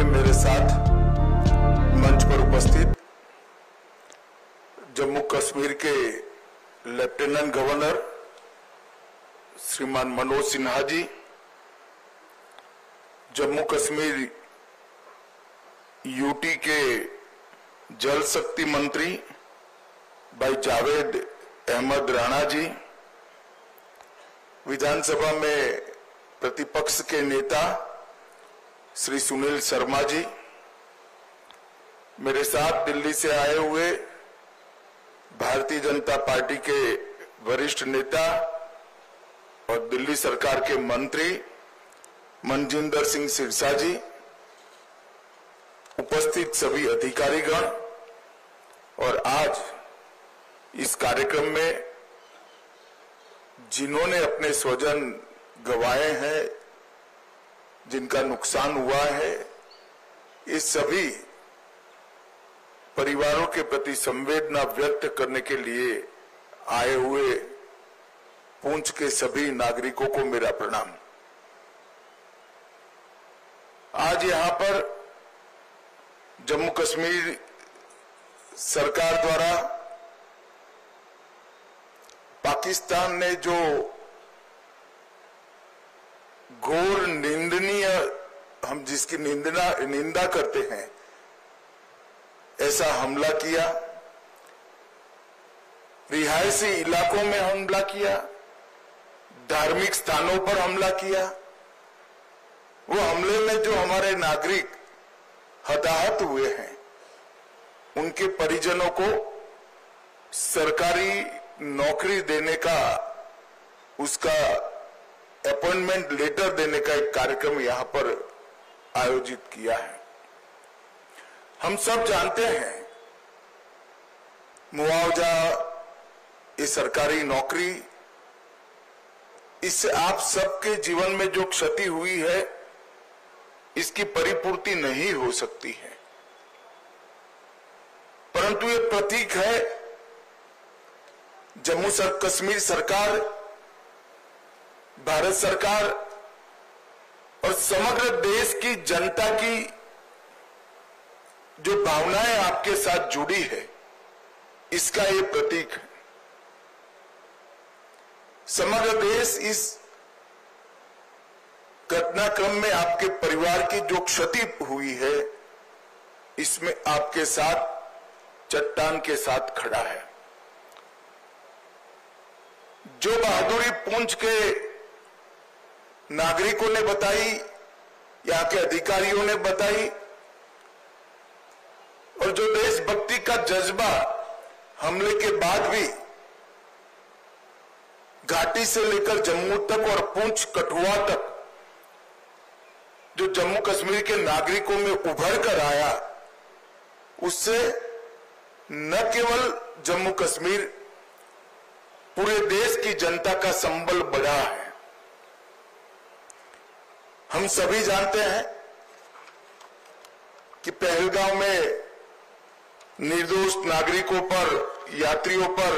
मेरे साथ मंच पर उपस्थित जम्मू कश्मीर के लेफ्टिनेंट गवर्नर श्रीमान मनोज सिन्हा जी, जम्मू कश्मीर यूटी के जल शक्ति मंत्री भाई जावेद अहमद राणा जी, विधानसभा में प्रतिपक्ष के नेता श्री सुनील शर्मा जी, मेरे साथ दिल्ली से आए हुए भारतीय जनता पार्टी के वरिष्ठ नेता और दिल्ली सरकार के मंत्री मनजिंदर सिंह सिरसा जी, उपस्थित सभी अधिकारीगण और आज इस कार्यक्रम में जिन्होंने अपने स्वजन गंवाए हैं, जिनका नुकसान हुआ है, इस सभी परिवारों के प्रति संवेदना व्यक्त करने के लिए आए हुए पुंछ के सभी नागरिकों को मेरा प्रणाम। आज यहां पर जम्मू कश्मीर सरकार द्वारा पाकिस्तान ने जो घोर निंदनीय, हम जिसकी निंदा करते हैं, ऐसा हमला किया, रिहायशी इलाकों में हमला किया, धार्मिक स्थानों पर हमला किया। वो हमले में जो हमारे नागरिक हताहत हुए हैं, उनके परिजनों को सरकारी नौकरी देने का, उसका अपॉइंटमेंट लेटर देने का एक कार्यक्रम यहां पर आयोजित किया है। हम सब जानते हैं मुआवजा, ये सरकारी नौकरी, इससे आप सबके जीवन में जो क्षति हुई है, इसकी परिपूर्ति नहीं हो सकती है, परंतु ये प्रतीक है जम्मू कश्मीर सरकार, भारत सरकार और समग्र देश की जनता की जो भावनाएं आपके साथ जुड़ी है, इसका ये प्रतीक है। समग्र देश इस घटनाक्रम में आपके परिवार की जो क्षति हुई है, इसमें आपके साथ चट्टान के साथ खड़ा है। जो बहादुरी पुंछ के नागरिकों ने बताई, यहाँ के अधिकारियों ने बताई, और जो देशभक्ति का जज्बा हमले के बाद भी घाटी से लेकर जम्मू तक और पुंछ कठुआ तक जो जम्मू कश्मीर के नागरिकों में उभर कर आया, उससे न केवल जम्मू कश्मीर, पूरे देश की जनता का संबल बढ़ा है। हम सभी जानते हैं कि पहलगांव में निर्दोष नागरिकों पर, यात्रियों पर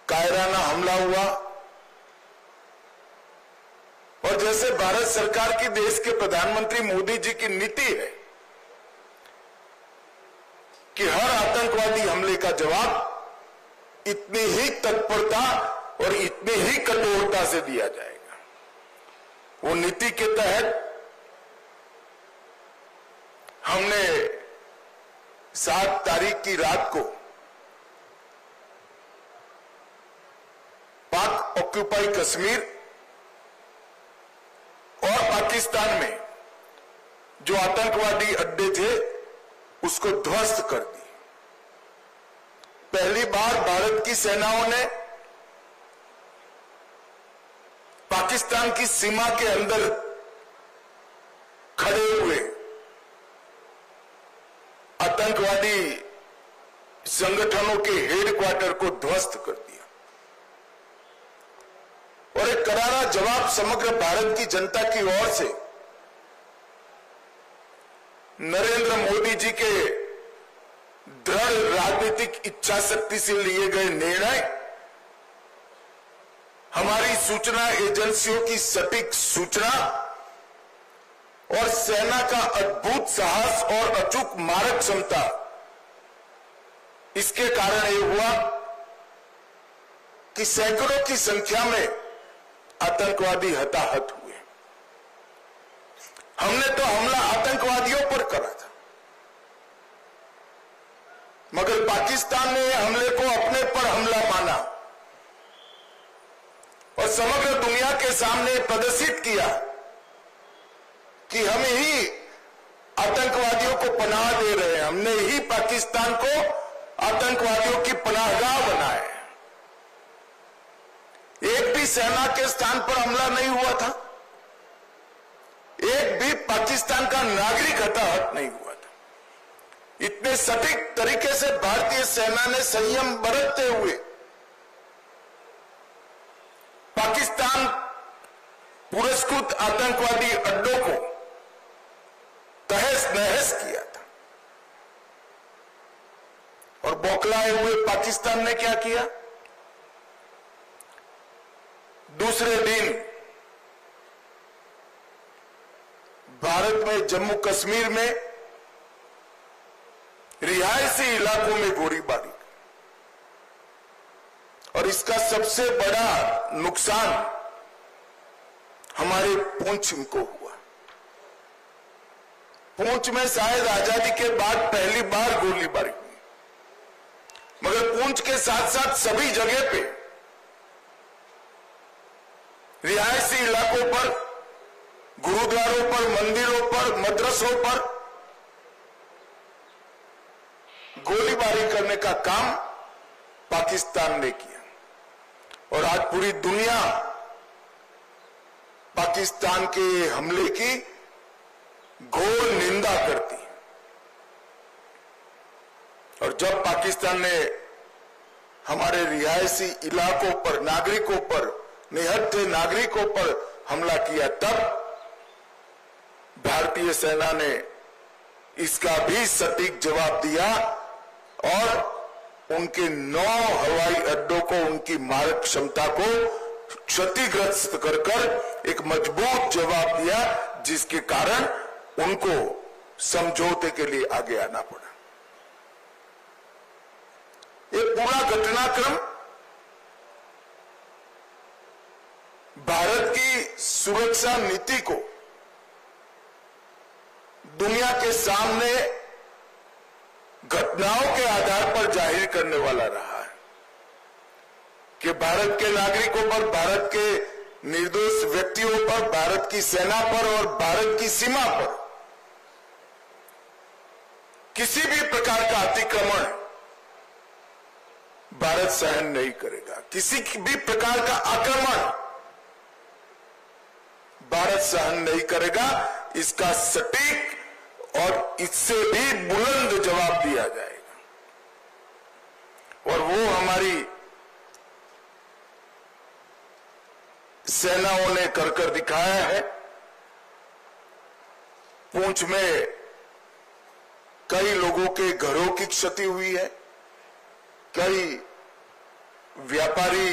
कायराना हमला हुआ, और जैसे भारत सरकार की, देश के प्रधानमंत्री मोदी जी की नीति है कि हर आतंकवादी हमले का जवाब इतनी ही तत्परता और इतनी ही कठोरता से दिया जाएगा। वो नीति के तहत हमने 7 तारीख की रात को पाक ऑक्यूपाई कश्मीर और पाकिस्तान में जो आतंकवादी अड्डे थे, उसको ध्वस्त कर दी। पहली बार भारत की सेनाओं ने पाकिस्तान की सीमा के अंदर खड़े हुए आतंकवादी संगठनों के हेडक्वार्टर को ध्वस्त कर दिया, और एक करारा जवाब समग्र भारत की जनता की ओर से नरेंद्र मोदी जी के दृढ़ राजनीतिक इच्छा शक्ति से लिए गए निर्णय, हमारी सूचना एजेंसियों की सटीक सूचना और सेना का अद्भुत साहस और अचूक मारक क्षमता, इसके कारण यह हुआ कि सैकड़ों की संख्या में आतंकवादी हताहत हुए। हमने तो हमला आतंकवादियों पर करा था, मगर पाकिस्तान ने हमले को अपने पर हमला माना और समग्र दुनिया के सामने प्रदर्शित किया कि हम ही आतंकवादियों को पनाह दे रहे हैं, हमने ही पाकिस्तान को आतंकवादियों की पनाहगाह बनाया है। एक भी सेना के स्थान पर हमला नहीं हुआ था, एक भी पाकिस्तान का नागरिक हताहत नहीं हुआ था। इतने सटीक तरीके से भारतीय सेना ने संयम बरतते हुए पाकिस्तान पुरस्कृत आतंकवादी अड्डों को तहस नहस किया था। और बौखलाए हुए पाकिस्तान ने क्या किया? दूसरे दिन भारत में जम्मू कश्मीर में रिहायशी इलाकों में गोलीबारी, और इसका सबसे बड़ा नुकसान हमारे पुंछ को हुआ। पुंछ में शायद आजादी के बाद पहली बार गोलीबारी हुई, मगर पुंछ के साथ साथ सभी जगह पे रिहायशी इलाकों पर, गुरुद्वारों पर, मंदिरों पर, मदरसों पर गोलीबारी करने का काम पाकिस्तान ने किया। और आज पूरी दुनिया पाकिस्तान के हमले की घोर निंदा करती है। और जब पाकिस्तान ने हमारे रिहायशी इलाकों पर, नागरिकों पर, निहत्थे नागरिकों पर हमला किया, तब भारतीय सेना ने इसका भी सटीक जवाब दिया और उनके 9 हवाई अड्डों को, उनकी मारक क्षमता को क्षतिग्रस्त कर एक मजबूत जवाब दिया, जिसके कारण उनको समझौते के लिए आगे आना पड़ा। ये पूरा घटनाक्रम भारत की सुरक्षा नीति को दुनिया के सामने घटनाओं के आधार पर जाहिर करने वाला रहा है कि भारत के नागरिकों पर, भारत के निर्दोष व्यक्तियों पर, भारत की सेना पर और भारत की सीमा पर किसी भी प्रकार का अतिक्रमण भारत सहन नहीं करेगा। किसी भी प्रकार का आक्रमण भारत सहन नहीं करेगा। इसका सटीक और इससे भी बुलंद जवाब दिया जाएगा, और वो हमारी सेनाओं ने कर दिखाया है। पुंछ में कई लोगों के घरों की क्षति हुई है, कई व्यापारी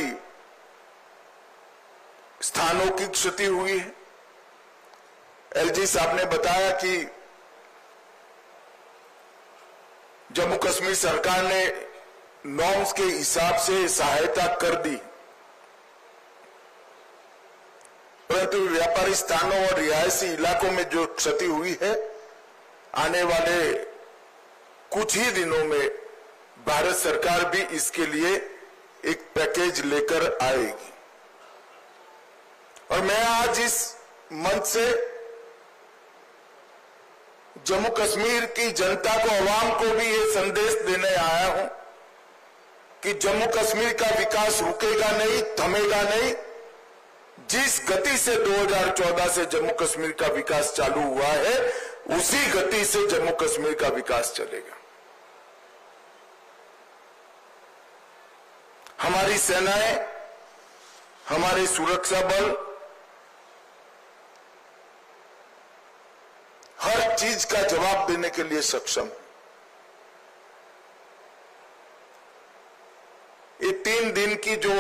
स्थानों की क्षति हुई है। एलजी साहब ने बताया कि जम्मू कश्मीर सरकार ने नॉर्म्स के हिसाब से सहायता कर दी, परंतु व्यापारी स्थानों और रिहायशी इलाकों में जो क्षति हुई है, आने वाले कुछ ही दिनों में भारत सरकार भी इसके लिए एक पैकेज लेकर आएगी। और मैं आज इस मंच से जम्मू कश्मीर की जनता को, अवाम को भी ये संदेश देने आया हूं कि जम्मू कश्मीर का विकास रुकेगा नहीं, थमेगा नहीं। जिस गति से 2014 से जम्मू कश्मीर का विकास चालू हुआ है, उसी गति से जम्मू कश्मीर का विकास चलेगा। हमारी सेनाएं, हमारे सुरक्षा बल हर चीज का जवाब देने के लिए सक्षम। ये 3 दिन की जो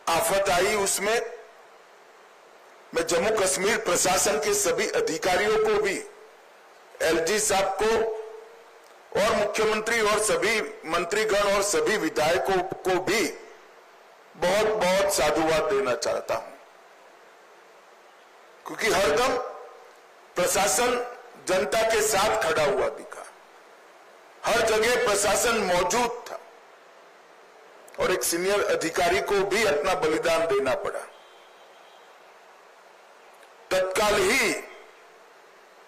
आफत आई, उसमें मैं मैं जम्मू कश्मीर प्रशासन के सभी अधिकारियों को भी, एलजी साहब को और मुख्यमंत्री और सभी मंत्रीगण और सभी विधायकों को भी बहुत बहुत साधुवाद देना चाहता हूं, क्योंकि हरदम प्रशासन जनता के साथ खड़ा हुआ दिखा। हर जगह प्रशासन मौजूद था और एक सीनियर अधिकारी को भी अपना बलिदान देना पड़ा। तत्काल ही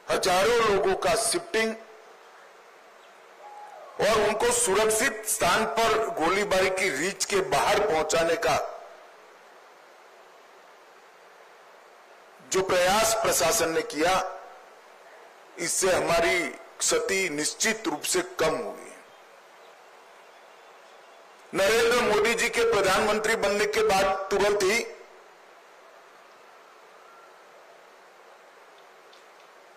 हजारों लोगों का शिफ्टिंग और उनको सुरक्षित स्थान पर गोलीबारी की रीच के बाहर पहुंचाने का जो प्रयास प्रशासन ने किया, इससे हमारी क्षति निश्चित रूप से कम हुई। नरेंद्र मोदी जी के प्रधानमंत्री बनने के बाद तुरंत ही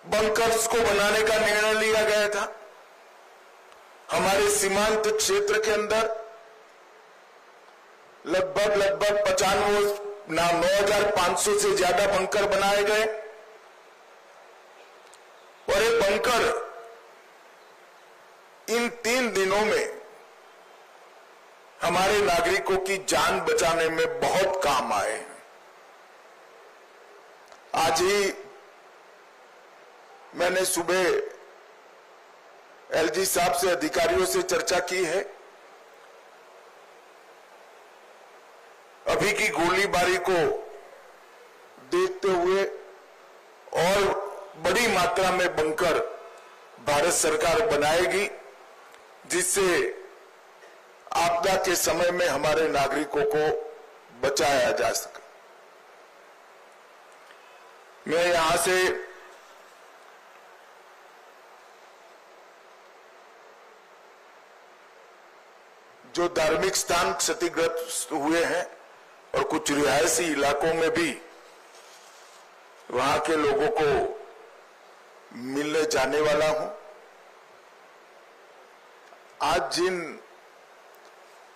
बंकर्स को बनाने का निर्णय लिया गया था। हमारे सीमांत क्षेत्र के अंदर लगभग 9,500 से ज्यादा बंकर बनाए गए और ये बंकर इन 3 दिनों में हमारे नागरिकों की जान बचाने में बहुत काम आए हैं। आज ही मैंने सुबह एलजी साहब से, अधिकारियों से चर्चा की है। अभी की गोलीबारी को देखते हुए और बड़ी मात्रा में बंकर भारत सरकार बनाएगी, जिससे आपदा के समय में हमारे नागरिकों को बचाया जा सके। मैं यहां से जो धार्मिक स्थान क्षतिग्रस्त हुए हैं और कुछ रिहायशी इलाकों में भी वहां के लोगों को मिलने जाने वाला हूं। आज जिन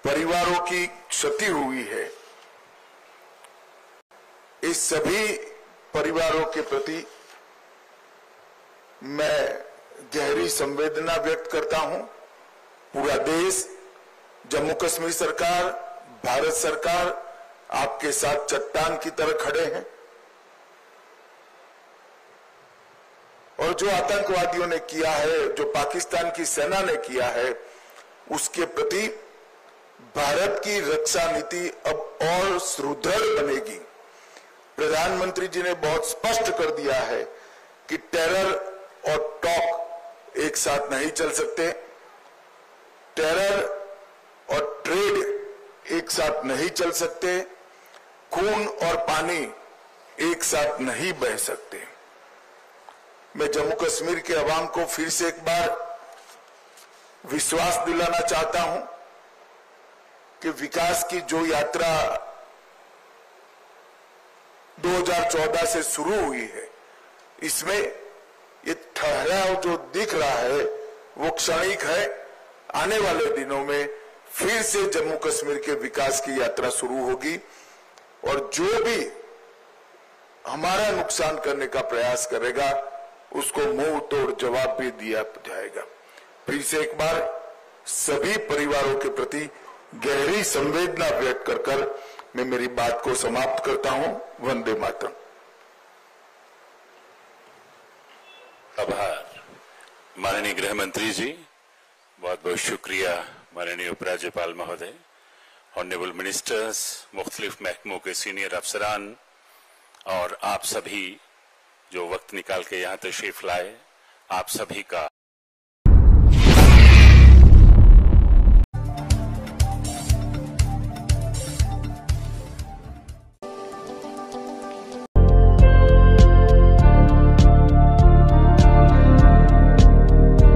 परिवारों की क्षति हुई है, इस सभी परिवारों के प्रति मैं गहरी संवेदना व्यक्त करता हूं। पूरा देश, जम्मू कश्मीर सरकार, भारत सरकार आपके साथ चट्टान की तरह खड़े हैं और जो आतंकवादियों ने किया है, जो पाकिस्तान की सेना ने किया है, उसके प्रति भारत की रक्षा नीति अब और सुदृढ़ बनेगी। प्रधानमंत्री जी ने बहुत स्पष्ट कर दिया है कि टेरर और टॉक एक साथ नहीं चल सकते, टेरर और ट्रेड एक साथ नहीं चल सकते, खून और पानी एक साथ नहीं बह सकते। मैं जम्मू कश्मीर के अवाम को फिर से एक बार विश्वास दिलाना चाहता हूं कि विकास की जो यात्रा 2014 से शुरू हुई है, इसमें ये ठहराव जो दिख रहा है वो क्षणिक है। आने वाले दिनों में फिर से जम्मू कश्मीर के विकास की यात्रा शुरू होगी और जो भी हमारा नुकसान करने का प्रयास करेगा उसको मुंह तोड़ जवाब भी दिया जाएगा। फिर से एक बार सभी परिवारों के प्रति गहरी संवेदना व्यक्त कर मैं मेरी बात को समाप्त करता हूं। वंदे मातरम। आभार माननीय गृह मंत्री जी, बहुत बहुत शुक्रिया माननीय उपराज्यपाल महोदय, ऑनरेबल मिनिस्टर्स, मुख्तलिफ महकमों के सीनियर अफसरान और आप सभी जो वक्त निकाल के यहाँ तशरीफ लाए, आप सभी का